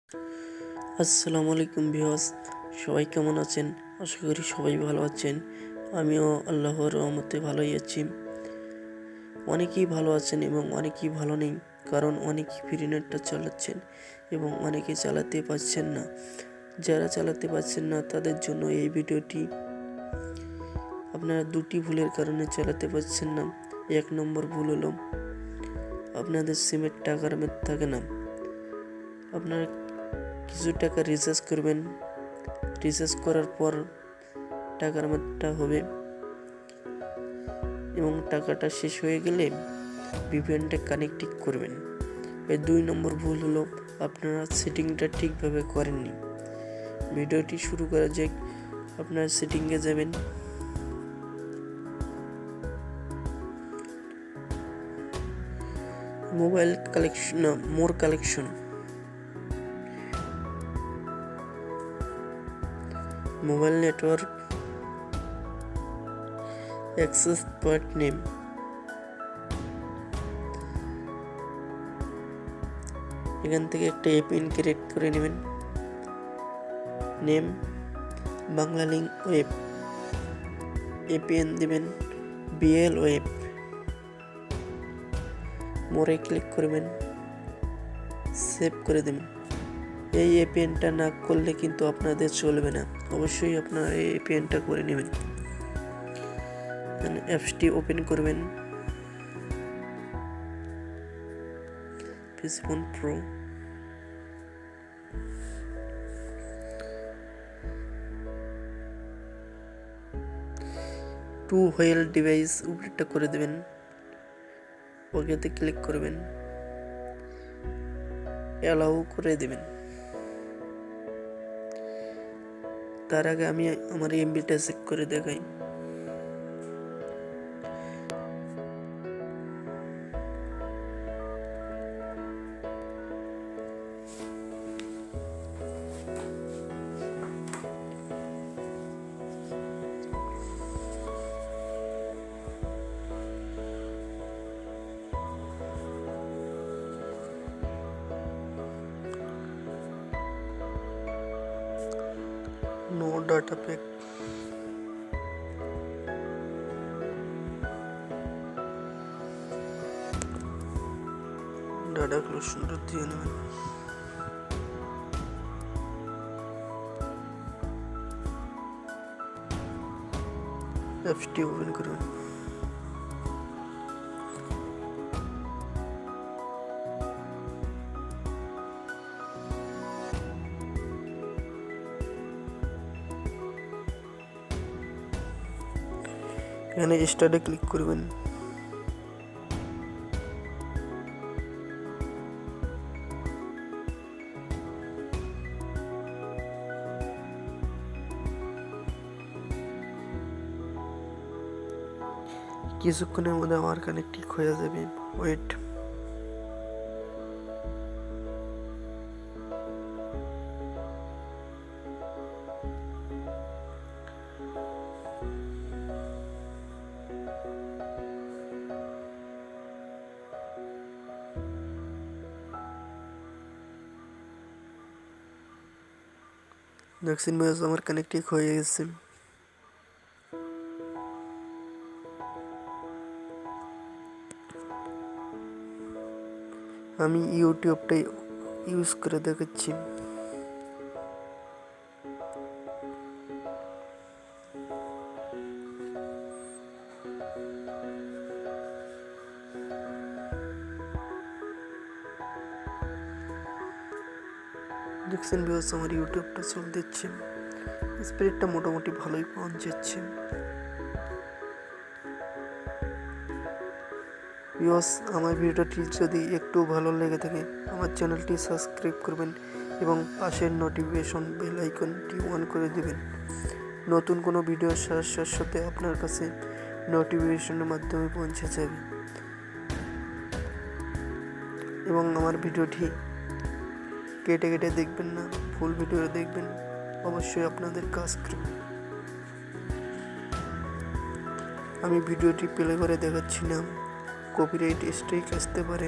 আসসালামু আলাইকুম ভিউয়ার্স, সবাই কেমন আছেন? আশা করি সবাই ভালো আছেন। আমিও আল্লাহর রহমতে ভালোই আছি। অনেকেই ভালো আছেন এবং অনেকেই ভালো নেই, কারণ অনেকেই ফ্রি নেটটা চালাচ্ছেন এবং অনেকে চালাতে পারছেন না। যারা চালাতে পারছেন না তাদের জন্য এই ভিডিওটি। আপনারা দুটি ভুলের কারণে চালাতে পারছেন না। এক নম্বর ভুল হলো আপনাদের সিমের টাকার মেয়াদ থাকে না। আপনারা কিছু টাকা রিচার্জ করবেন, রিচার্জ করার পর টাকার মেয়াদটা হবে এবং টাকাটা শেষ হয়ে গেলে ভিপিএনটা কানেক্ট করবেন। এই 2 নম্বর ভুল হলো আপনারা সেটিংটা ঠিকভাবে করেননি। ভিডিওটি শুরু করা যাক। আপনারা সেটিংয়ে যাবেন, mobile collection, more collection, mobile network, access point name. এখান থেকে একটা এপিএন ক্রিয়েট করে নেবেন। নেম বাংলালিংক ওয়েব, এপিএন দিবেন বিএল ওয়েব। মোরে ক্লিক করবেন, সেভ করে দেবেন। এই এপিএনটা না করলে কিন্তু আপনাদের চলবে না, অবশ্যই আপনারা এই এপিএনটা করে নেবেন। অ্যাপসটি ওপেন করবেন, psiphon pro. To whole device উপরেটা করে দেবেন, ওকেতে ক্লিক করবেন, অ্যালাউ করে দেবেন। তার আগে আমি আমার এমবিটা চেক করে দেখাই। নো ডাটা প্যাক, ডাটা ক্লোশনটা দিয়ে নেবেন। অ্যাপসটি ওপেন করবেন, এখানে স্টার্টে ক্লিক করবেন। কিছুক্ষণের মধ্যে আমার কানেক্টিং হয়ে যাবে, ওয়েট। দেখছেন বয়স আমার কানেক্টিং হয়ে গেছে। আমি ইউটিউবটাই ইউজ করে দেখাচ্ছি। দেখছেন ভিউয়ার্স আমার ইউটিউবটা চলে দিচ্ছে, স্পিডটা মোটামুটি ভালোই পাওয়া যাচ্ছে। ভিউয়ার্স আমার ভিডিওটি যদি একটু ভালো লেগে থাকে আমার চ্যানেলটি সাবস্ক্রাইব করবেন এবং পাশের নোটিফিকেশন বেল আইকনটি অন করে দিবেন। নতুন কোনো ভিডিও সাথে সাথে আপনার কাছে নোটিফিকেশনের মাধ্যমে পৌঁছে যাবে। এবং আমার ভিডিওটি কেটে কেটে দেখবেন না, ফুল ভিডিও দেখবেন, অবশ্যই আপনাদের কাজ করবে। আমি ভিডিওটি প্লে করে দেখাচ্ছি না, কপিরাইট স্ট্রাইক আসতে পারে।